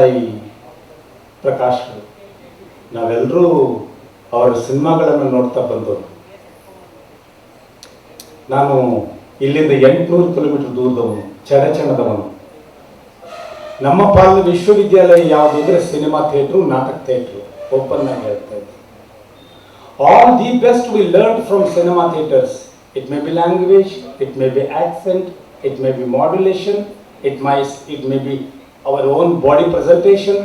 ಸಾಯಿ ಪ್ರಕಾಶ್ ನಾವೆಲ್ಲರೂ ಅವರ ಸಿನಿಮಾಗಳನ್ನು ನೋಡ್ತಾ ಬಂದವರು. ನಾನು ಇಲ್ಲಿಂದ 800 ಕಿಲೋಮೀಟರ್ ದೂರದವನು, ಚಡಚಣದವನು. ನಮ್ಮ ಪಾಲಿನ ವಿಶ್ವವಿದ್ಯಾಲಯ ಯಾವುದು ಅಂದರೆ ಸಿನಿಮಾ ಥಿಯೇಟ್ರು, ನಾಟಕ ಥಿಯೇಟ್ರು. ಓಪನ್ ಆಗಿ ಹೇಳ್ತಾ ಇದ್ದೆ. All the best we learn from cinema theatres. It may be language, it may be accent, it may be modulation, it may be our own body presentation.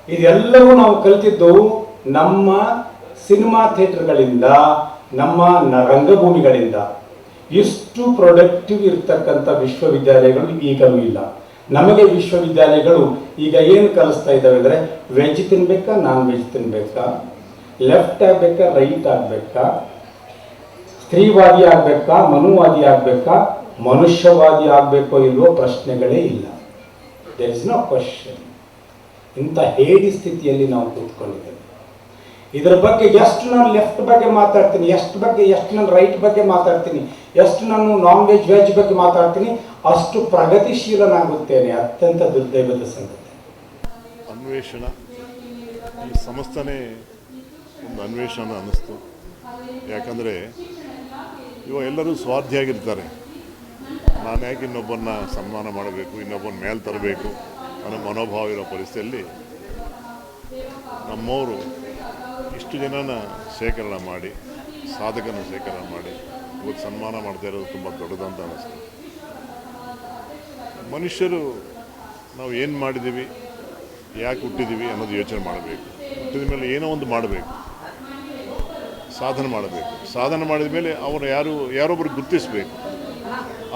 ಇದೆಲ್ಲವೂ ನಾವು ಕಲಿತಿದ್ದು ನಮ್ಮ cinema ಥಿಯೇಟರ್ಗಳಿಂದ, ನಮ್ಮ ರಂಗಭೂಮಿಗಳಿಂದ. ಇಷ್ಟು ಪ್ರೊಡಕ್ಟಿವ್ ಇರ್ತಕ್ಕಂಥ ವಿಶ್ವವಿದ್ಯಾಲಯಗಳು ಈಗಲೂ ಇಲ್ಲ. ನಮಗೆ ವಿಶ್ವವಿದ್ಯಾಲಯಗಳು ಈಗ ಏನು ಕಲಿಸ್ತಾ ಇದ್ದಾವೆ ಅಂದರೆ, ವೆಜ್ ತಿನ್ಬೇಕಾ, ನಾನ್ ವೆಜ್ ತಿನ್ಬೇಕಾ, ಲೆಫ್ಟ್ ಆಗಬೇಕಾ, ರೈಟ್ ಆಗಬೇಕಾ, ಸ್ತ್ರೀವಾದಿ ಆಗಬೇಕಾ, ಮನುವಾದಿ ಆಗಬೇಕಾ, ಮನುಷ್ಯವಾದಿ ಆಗಬೇಕೋ ಇಲ್ವೋ ಪ್ರಶ್ನೆಗಳೇ ಇಲ್ಲ. There is no question. ಇಂಥ ಹೇಡಿ ಸ್ಥಿತಿಯಲ್ಲಿ ನಾವು ಕೂತ್ಕೊಂಡಿದ್ದೇವೆ. ಇದರ ಬಗ್ಗೆ ಎಷ್ಟು ನಾನು ಲೆಫ್ಟ್ ಬಗ್ಗೆ ಮಾತಾಡ್ತೀನಿ, ಎಷ್ಟು ನಾನು ರೈಟ್ ಬಗ್ಗೆ ಮಾತಾಡ್ತೀನಿ, ಎಷ್ಟು ನಾನು ನಾನ್ ವೆಜ್ ವೆಜ್ ಬಗ್ಗೆ ಮಾತಾಡ್ತೀನಿ, ಅಷ್ಟು ಪ್ರಗತಿಶೀಲನಾಗುತ್ತೇನೆ. ಅತ್ಯಂತ ದುರ್ದೈವದ ಸಂಗತಿ. ಅನ್ವೇಷಣ ಈ ಸಂಸ್ಥೆನೇ ಒಂದು ಅನ್ವೇಷಣ ಅನ್ನಿಸ್ತು. ಯಾಕಂದರೆ ಇವಾಗ ಎಲ್ಲರೂ ಸ್ವಾರ್ಥಿಯಾಗಿರ್ತಾರೆ. ನಾನು ಯಾಕೆ ಇನ್ನೊಬ್ಬರನ್ನ ಸನ್ಮಾನ ಮಾಡಬೇಕು, ಇನ್ನೊಬ್ಬನ ಮೇಲೆ ತರಬೇಕು ಅನ್ನೋ ಮನೋಭಾವ ಇರೋ ಪರಿಸ್ಥಿತಿಯಲ್ಲಿ ನಮ್ಮವರು ಇಷ್ಟು ಜನನ ಶೇಖರಣೆ ಮಾಡಿ, ಸಾಧಕನ ಶೇಖರಣೆ ಮಾಡಿ ಇವತ್ತು ಸನ್ಮಾನ ಮಾಡ್ತಾ ಇರೋದು ತುಂಬ ದೊಡ್ಡದಂತ ಅನ್ನಿಸ್ತು. ಮನುಷ್ಯರು ನಾವು ಏನು ಮಾಡಿದ್ದೀವಿ, ಯಾಕೆ ಹುಟ್ಟಿದ್ದೀವಿ ಅನ್ನೋದು ಯೋಚನೆ ಮಾಡಬೇಕು. ಹುಟ್ಟಿದ ಮೇಲೆ ಏನೋ ಒಂದು ಮಾಡಬೇಕು, ಸಾಧನೆ ಮಾಡಬೇಕು. ಸಾಧನೆ ಮಾಡಿದ ಮೇಲೆ ಅವರು ಯಾರೊಬ್ಬರು ಗುರುತಿಸಬೇಕು.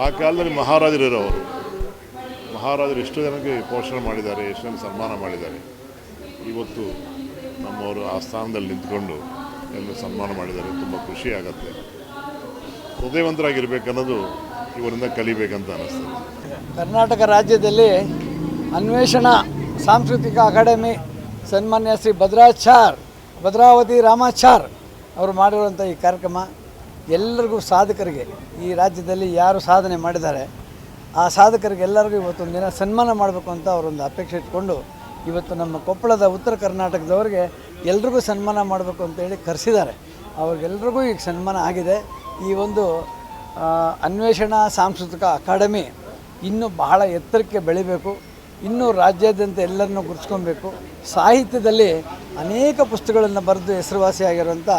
ಆ ಕಾಲದಲ್ಲಿ ಮಹಾರಾಜರಿರೋರು, ಮಹಾರಾಜರು ಎಷ್ಟು ಜನಕ್ಕೆ ಪೋಷಣೆ ಮಾಡಿದ್ದಾರೆ, ಎಷ್ಟು ಜನ ಸನ್ಮಾನ ಮಾಡಿದ್ದಾರೆ. ಇವತ್ತು ನಮ್ಮವರು ಆ ಸ್ಥಾನದಲ್ಲಿ ನಿಂತ್ಕೊಂಡು ಎಲ್ಲ ಸನ್ಮಾನ ಮಾಡಿದ್ದಾರೆ. ತುಂಬ ಖುಷಿ ಆಗುತ್ತೆ. ಹೃದಯವಂತರಾಗಿರ್ಬೇಕನ್ನೋದು ಇವರಿಂದ ಕಲಿಬೇಕಂತ ಅನ್ನಿಸ್ತದೆ. ಕರ್ನಾಟಕ ರಾಜ್ಯದಲ್ಲಿ ಅನ್ವೇಷಣಾ ಸಾಂಸ್ಕೃತಿಕ ಅಕಾಡೆಮಿ ಸನ್ಮಾನ್ಯ ಶ್ರೀ ಭದ್ರಾವತಿ ರಾಮಾಚಾರ್ ಅವರು ಮಾಡಿರುವಂಥ ಈ ಕಾರ್ಯಕ್ರಮ ಎಲ್ಲರಿಗೂ, ಸಾಧಕರಿಗೆ, ಈ ರಾಜ್ಯದಲ್ಲಿ ಯಾರು ಸಾಧನೆ ಮಾಡಿದ್ದಾರೆ ಆ ಸಾಧಕರಿಗೆ ಎಲ್ಲರಿಗೂ ಇವತ್ತೊಂದು ದಿನ ಸನ್ಮಾನ ಮಾಡಬೇಕು ಅಂತ ಅವರೊಂದು ಅಪೇಕ್ಷೆ ಇಟ್ಕೊಂಡು ಇವತ್ತು ನಮ್ಮ ಕೊಪ್ಪಳದ ಉತ್ತರ ಕರ್ನಾಟಕದವರಿಗೆ ಎಲ್ರಿಗೂ ಸನ್ಮಾನ ಮಾಡಬೇಕು ಅಂತೇಳಿ ಕರೆಸಿದ್ದಾರೆ. ಅವ್ರಿಗೆಲ್ರಿಗೂ ಈಗ ಸನ್ಮಾನ ಆಗಿದೆ. ಈ ಒಂದು ಅನ್ವೇಷಣಾ ಸಾಂಸ್ಕೃತಿಕ ಅಕಾಡೆಮಿ ಇನ್ನೂ ಬಹಳ ಎತ್ತರಕ್ಕೆ ಬೆಳಿಬೇಕು. ಇನ್ನೂ ರಾಜ್ಯಾದ್ಯಂತ ಎಲ್ಲರನ್ನೂ ಗುರುತಿಸ್ಕೊಬೇಕು. ಸಾಹಿತ್ಯದಲ್ಲಿ ಅನೇಕ ಪುಸ್ತಕಗಳನ್ನು ಬರೆದು ಹೆಸರುವಾಸಿಯಾಗಿರುವಂಥ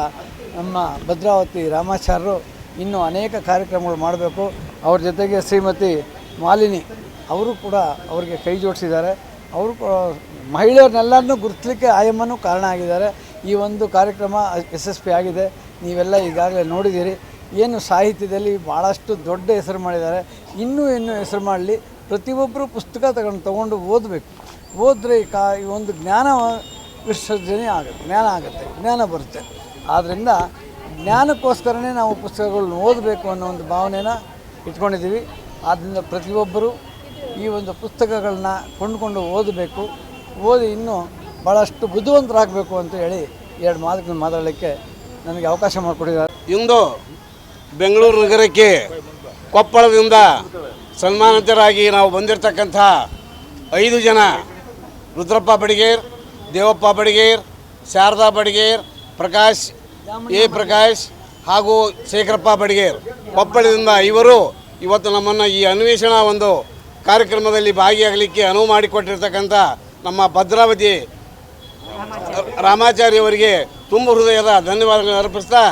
ನಮ್ಮ ಭದ್ರಾವತಿ ರಾಮಾಚಾರ್ಯರು ಇನ್ನೂ ಅನೇಕ ಕಾರ್ಯಕ್ರಮಗಳು ಮಾಡಬೇಕು. ಅವ್ರ ಜೊತೆಗೆ ಶ್ರೀಮತಿ ಮಾಲಿನಿ ಅವರು ಕೂಡ ಅವರಿಗೆ ಕೈ ಜೋಡಿಸಿದ್ದಾರೆ. ಅವರು ಮಹಿಳೆಯರನ್ನೆಲ್ಲರನ್ನೂ ಗುರುತಿಸಲಿಕ್ಕೆ ಆಯಮ್ಮನೂ ಕಾರಣ ಆಗಿದ್ದಾರೆ. ಈ ಒಂದು ಕಾರ್ಯಕ್ರಮ ಯಶಸ್ವಿ ಆಗಿದೆ. ನೀವೆಲ್ಲ ಈಗಾಗಲೇ ನೋಡಿದ್ದೀರಿ. ಏನು ಸಾಹಿತ್ಯದಲ್ಲಿ ಭಾಳಷ್ಟು ದೊಡ್ಡ ಹೆಸರು ಮಾಡಿದ್ದಾರೆ. ಇನ್ನೂ ಹೆಸರು ಮಾಡಲಿ. ಪ್ರತಿಯೊಬ್ಬರು ಪುಸ್ತಕ ತೊಗೊಂಡು ಓದಬೇಕು. ಓದಿದ್ರೆ ಈ ಒಂದು ಜ್ಞಾನ ವಿಸರ್ಜನೆ ಆಗುತ್ತೆ, ಜ್ಞಾನ ಬರುತ್ತೆ. ಆದ್ದರಿಂದ ಜ್ಞಾನಕ್ಕೋಸ್ಕರನೇ ನಾವು ಪುಸ್ತಕಗಳನ್ನ ಓದಬೇಕು ಅನ್ನೋ ಒಂದು ಭಾವನೆನ ಇಟ್ಕೊಂಡಿದ್ದೀವಿ. ಆದ್ದರಿಂದ ಪ್ರತಿಯೊಬ್ಬರು ಈ ಒಂದು ಪುಸ್ತಕಗಳನ್ನ ಕೊಂಡುಕೊಂಡು ಓದಬೇಕು. ಓದಿ ಇನ್ನೂ ಭಾಳಷ್ಟು ಬುದ್ಧಿವಂತರಾಗಬೇಕು ಅಂತ ಹೇಳಿ 2 ಮಾತುಗಳನ್ನು ಮಾತಾಡಲಿಕ್ಕೆ ನನಗೆ ಅವಕಾಶ ಮಾಡಿಕೊಟ್ಟಿದ್ದಾರೆ. ಇಂದು ಬೆಂಗಳೂರು ನಗರಕ್ಕೆ ಕೊಪ್ಪಳದಿಂದ ಸನ್ಮಾನಿತರಾಗಿ ನಾವು ಬಂದಿರತಕ್ಕಂಥ 5 ಜನ, ರುದ್ರಪ್ಪ ಬಡಿಗೇರ್, ದೇವಪ್ಪ ಬಡಿಗೇರ್, ಶಾರದಾ ಬಡಿಗೇರ್, ಪ್ರಕಾಶ್ ಹಾಗೂ ಶೇಖರಪ್ಪ ಬಡಿಗೇರ್, ಕೊಪ್ಪಳದಿಂದ ಇವರು ಇವತ್ತು ನಮ್ಮನ್ನು ಈ ಅನ್ವೇಷಣಾ ಒಂದು ಕಾರ್ಯಕ್ರಮದಲ್ಲಿ ಭಾಗಿಯಾಗಲಿಕ್ಕೆ ಅನುವು ಮಾಡಿಕೊಟ್ಟಿರ್ತಕ್ಕಂಥ ನಮ್ಮ ಭದ್ರಾವತಿ ರಾಮಾಚಾರ್ಯವರಿಗೆ ತುಂಬ ಹೃದಯದ ಧನ್ಯವಾದಗಳನ್ನು ಅರ್ಪಿಸ್ತಾ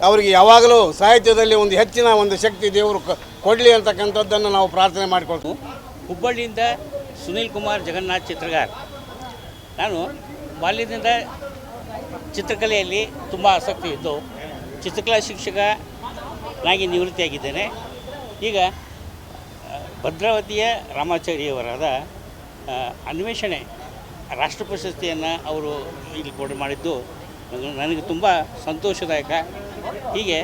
ಅವರಿಗೆ ಯಾವಾಗಲೂ ಸಾಹಿತ್ಯದಲ್ಲಿ ಒಂದು ಹೆಚ್ಚಿನ ಒಂದು ಶಕ್ತಿ ದೇವರು ಕೊಡಲಿ ಅಂತಕ್ಕಂಥದ್ದನ್ನು ನಾವು ಪ್ರಾರ್ಥನೆ ಮಾಡಿಕೊಳ್ತೀವಿ. ಹುಬ್ಬಳ್ಳಿಯಿಂದ ಸುನೀಲ್ ಕುಮಾರ್ ಜಗನ್ನಾಥ್ ಚಿತ್ರಗಾರ್. ನಾನು ಬಾಲ್ಯದಿಂದ ಚಿತ್ರಕಲೆಯಲ್ಲಿ ತುಂಬ ಆಸಕ್ತಿ ಇದ್ದು ಚಿತ್ರಕಲಾ ಶಿಕ್ಷಕನಾಗಿ ನಿವೃತ್ತಿಯಾಗಿದ್ದೇನೆ. ಈಗ ಭದ್ರಾವತಿಯ ರಾಮಾಚಾರ್ಯವರಾದ ಅನ್ವೇಷಣೆ ರಾಷ್ಟ್ರ ಪ್ರಶಸ್ತಿಯನ್ನು ಅವರು ಇಲ್ಲಿ ಕೊಡು ಮಾಡಿದ್ದು ನನಗೆ ತುಂಬ ಸಂತೋಷದಾಯಕ. ಹೀಗೆ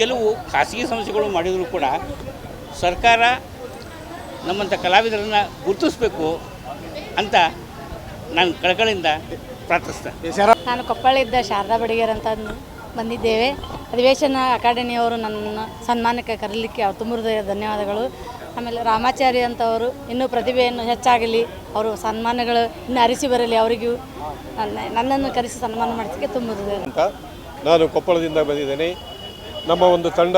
ಕೆಲವು ಖಾಸಗಿ ಸಂಸ್ಥೆಗಳು ಮಾಡಿದರೂ ಕೂಡ ಸರ್ಕಾರ ನಮ್ಮಂಥ ಕಲಾವಿದರನ್ನು ಗುರುತಿಸಬೇಕು ಅಂತ ನಾನು ಕಳಕಳಿಯಿಂದ ಪ್ರಾರ್ಥಿಸ್ತೇನೆ. ನಾನು ಕೊಪ್ಪಳಿದ್ದ ಶಾರದಾ ಬಡಿಗೇರ್ ಅಂತ ಬಂದಿದ್ದೇವೆ. ಅಧಿವೇಶನ ಅಕಾಡೆಮಿಯವರು ನನ್ನ ಸನ್ಮಾನಕ್ಕೆ ಕರೀಲಿಕ್ಕೆ ತುಂಬ ಹೃದಯ ಧನ್ಯವಾದಗಳು. ಆಮೇಲೆ ರಾಮಾಚಾರಿ ಅಂತವರು ಇನ್ನೂ ಪ್ರತಿಭೆಯನ್ನು ಹೆಚ್ಚಾಗಲಿ, ಅವರು ಸನ್ಮಾನಗಳು ಇನ್ನೂ ಅರಿಸಿ ಬರಲಿ, ಅವರಿಗೂ ನನ್ನನ್ನು ಕರೆಸಿ ಸನ್ಮಾನ ಮಾಡೋದಕ್ಕೆ ತುಂಬ ಅಂತ ನಾನು ಕೊಪ್ಪಳದಿಂದ ಬಂದಿದ್ದೇನೆ. ನಮ್ಮ ಒಂದು ತಂಡ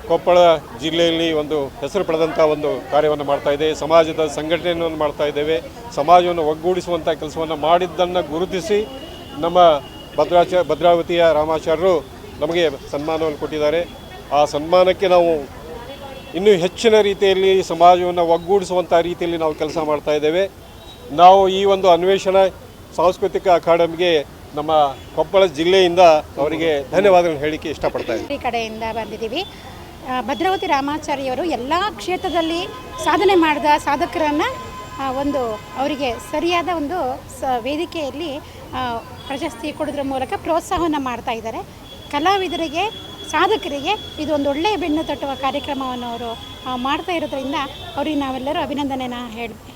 ಕೊಪ್ಪಳ ಜಿಲ್ಲೆಯಲ್ಲಿ ಒಂದು ಹೆಸರು ಪಡೆದಂಥ ಒಂದು ಕಾರ್ಯವನ್ನು ಮಾಡ್ತಾ ಇದೆ. ಸಮಾಜದ ಸಂಘಟನೆಯನ್ನು ಮಾಡ್ತಾ ಇದ್ದೇವೆ. ಸಮಾಜವನ್ನು ಒಗ್ಗೂಡಿಸುವಂಥ ಕೆಲಸವನ್ನು ಮಾಡಿದ್ದನ್ನು ಗುರುತಿಸಿ ನಮ್ಮ ಭದ್ರಾವತಿಯ ರಾಮಾಚಾರ್ಯರು ನಮಗೆ ಸನ್ಮಾನವನ್ನು ಕೊಟ್ಟಿದ್ದಾರೆ. ಆ ಸನ್ಮಾನಕ್ಕೆ ನಾವು ಇನ್ನೂ ಹೆಚ್ಚಿನ ರೀತಿಯಲ್ಲಿ ಸಮಾಜವನ್ನು ಒಗ್ಗೂಡಿಸುವಂಥ ರೀತಿಯಲ್ಲಿ ನಾವು ಕೆಲಸ ಮಾಡ್ತಾ ಇದ್ದೇವೆ. ನಾವು ಈ ಒಂದು ಅನ್ವೇಷಣಾ ಸಾಂಸ್ಕೃತಿಕ ಅಕಾಡೆಮಿಗೆ ನಮ್ಮ ಕೊಪ್ಪಳ ಜಿಲ್ಲೆಯಿಂದ ಅವರಿಗೆ ಧನ್ಯವಾದಗಳನ್ನು ಹೇಳಲಿಕ್ಕೆ ಇಷ್ಟಪಡ್ತಾ ಇದ್ದೀನಿ. ಈ ಕಡೆಯಿಂದ ಬಂದಿದ್ದೀವಿ. ಭದ್ರಾವತಿ ರಾಮಾಚಾರ್ಯವರು ಎಲ್ಲ ಕ್ಷೇತ್ರದಲ್ಲಿ ಸಾಧನೆ ಮಾಡಿದ ಸಾಧಕರನ್ನು ಒಂದು ಅವರಿಗೆ ಸರಿಯಾದ ಒಂದು ವೇದಿಕೆಯಲ್ಲಿ ಪ್ರಶಸ್ತಿ ಕೊಡೋದ್ರ ಮೂಲಕ ಪ್ರೋತ್ಸಾಹವನ್ನು ಮಾಡ್ತಾ ಇದ್ದಾರೆ. ಕಲಾವಿದರಿಗೆ, ಸಾಧಕರಿಗೆ ಇದು ಒಂದು ಒಳ್ಳೆಯ ಬೆನ್ನು ತಟ್ಟುವ ಕಾರ್ಯಕ್ರಮವನ್ನು ಅವರು ಮಾಡ್ತಾ ಇರೋದ್ರಿಂದ ಅವರಿಗೆ ನಾವೆಲ್ಲರೂ ಅಭಿನಂದನೆನ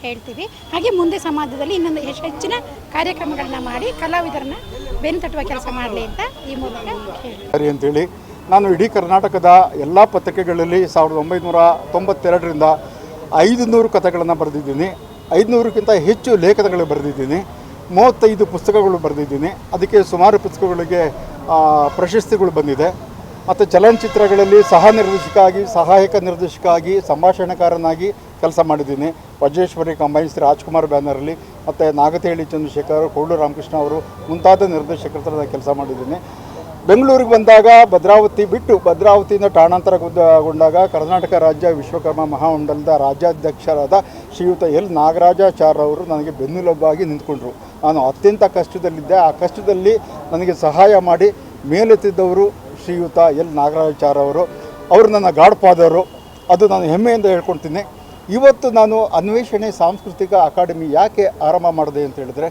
ಹೇಳ್ತೀವಿ. ಹಾಗೆ ಮುಂದೆ ಸಮಾಜದಲ್ಲಿ ಇನ್ನೊಂದು ಹೆಚ್ಚಿನ ಕಾರ್ಯಕ್ರಮಗಳನ್ನ ಮಾಡಿ ಕಲಾವಿದರನ್ನ ಬೆನ್ನು ತಟ್ಟುವ ಕೆಲಸ ಮಾಡಲಿ ಅಂತ ಈ ಮೂಲಕ ಹೇಳಿ ಅಂತೇಳಿ ನಾನು ಇಡೀ ಕರ್ನಾಟಕದ ಎಲ್ಲ ಪತ್ರಿಕೆಗಳಲ್ಲಿ 1992ರಿಂದ 500 ಕಥೆಗಳನ್ನು ಬರೆದಿದ್ದೀನಿ. 500ಕ್ಕಿಂತ ಹೆಚ್ಚು ಲೇಖನಗಳು ಬರೆದಿದ್ದೀನಿ. 35 ಪುಸ್ತಕಗಳು ಬರೆದಿದ್ದೀನಿ. ಅದಕ್ಕೆ ಸುಮಾರು ಪುಸ್ತಕಗಳಿಗೆ ಪ್ರಶಸ್ತಿಗಳು ಬಂದಿದೆ. ಮತ್ತು ಚಲನಚಿತ್ರಗಳಲ್ಲಿ ಸಹಾಯಕ ನಿರ್ದೇಶಕ ಆಗಿ ಸಂಭಾಷಣೆಕಾರನಾಗಿ ಕೆಲಸ ಮಾಡಿದ್ದೀನಿ. ವಜ್ರೇಶ್ವರಿ ಕಂಬೈನ್ಸ್ ರಾಜ್ಕುಮಾರ್ ಬ್ಯಾನರಲ್ಲಿ ಮತ್ತು ನಾಗತಿಹಳ್ಳಿ ಚಂದ್ರಶೇಖರ್, ಕೋಳು ರಾಮಕೃಷ್ಣ ಅವರು ಮುಂತಾದ ನಿರ್ದೇಶಕರ ಹತ್ರ ಕೆಲಸ ಮಾಡಿದ್ದೀನಿ. ಬೆಂಗಳೂರಿಗೆ ಬಂದಾಗ ಭದ್ರಾವತಿ ಬಿಟ್ಟು ಭದ್ರಾವತಿಯಿಂದ ಠಾಣಾಂತರಗೊಂಡಾಗ ಕರ್ನಾಟಕ ರಾಜ್ಯ ವಿಶ್ವಕರ್ಮ ಮಹಾಮಂಡಲದ ರಾಜ್ಯಾಧ್ಯಕ್ಷರಾದ ಶ್ರೀಯುತ ಎಲ್ ನಾಗರಾಜಾಚಾರ್ಯ ಅವರು ನನಗೆ ಬೆನ್ನೆಲುಬಾಗಿ ನಿಂತ್ಕೊಂಡ್ರು. ನಾನು ಅತ್ಯಂತ ಕಷ್ಟದಲ್ಲಿದ್ದೆ. ಆ ಕಷ್ಟದಲ್ಲಿ ನನಗೆ ಸಹಾಯ ಮಾಡಿ ಮೇಲೆತ್ತಿದ್ದವರು ಶ್ರೀಯುತ ಎಲ್ ನಾಗರಾಜಾಚಾರ್ಯ ಅವರು ನನ್ನ ಗಾಡ್ ಫಾದರು. ಅದು ನಾನು ಹೆಮ್ಮೆಯಿಂದ ಹೇಳ್ಕೊಳ್ತೀನಿ. ಇವತ್ತು ನಾನು ಅನ್ವೇಷಣೆ ಸಾಂಸ್ಕೃತಿಕ ಅಕಾಡೆಮಿ ಯಾಕೆ ಆರಂಭ ಮಾಡಿದೆ ಅಂತ ಹೇಳಿದ್ರೆ,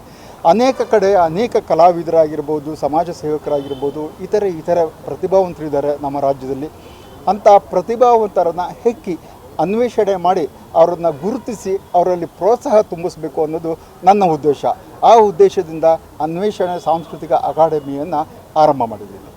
ಅನೇಕ ಕಡೆ ಅನೇಕ ಕಲಾವಿದರಾಗಿರ್ಬೋದು, ಸಮಾಜ ಸೇವಕರಾಗಿರ್ಬೋದು, ಇತರೆ ಪ್ರತಿಭಾವಂತರಿದ್ದಾರೆ ನಮ್ಮ ರಾಜ್ಯದಲ್ಲಿ. ಅಂಥ ಪ್ರತಿಭಾವಂತರನ್ನು ಹೆಕ್ಕಿ ಅನ್ವೇಷಣೆ ಮಾಡಿ ಅವರನ್ನು ಗುರುತಿಸಿ ಅವರಲ್ಲಿ ಪ್ರೋತ್ಸಾಹ ತುಂಬಿಸಬೇಕು ಅನ್ನೋದು ನನ್ನ ಉದ್ದೇಶ. ಆ ಉದ್ದೇಶದಿಂದ ಅನ್ವೇಷಣೆ ಸಾಂಸ್ಕೃತಿಕ ಅಕಾಡೆಮಿಯನ್ನು ಆರಂಭ ಮಾಡಿದ್ದೀನಿ.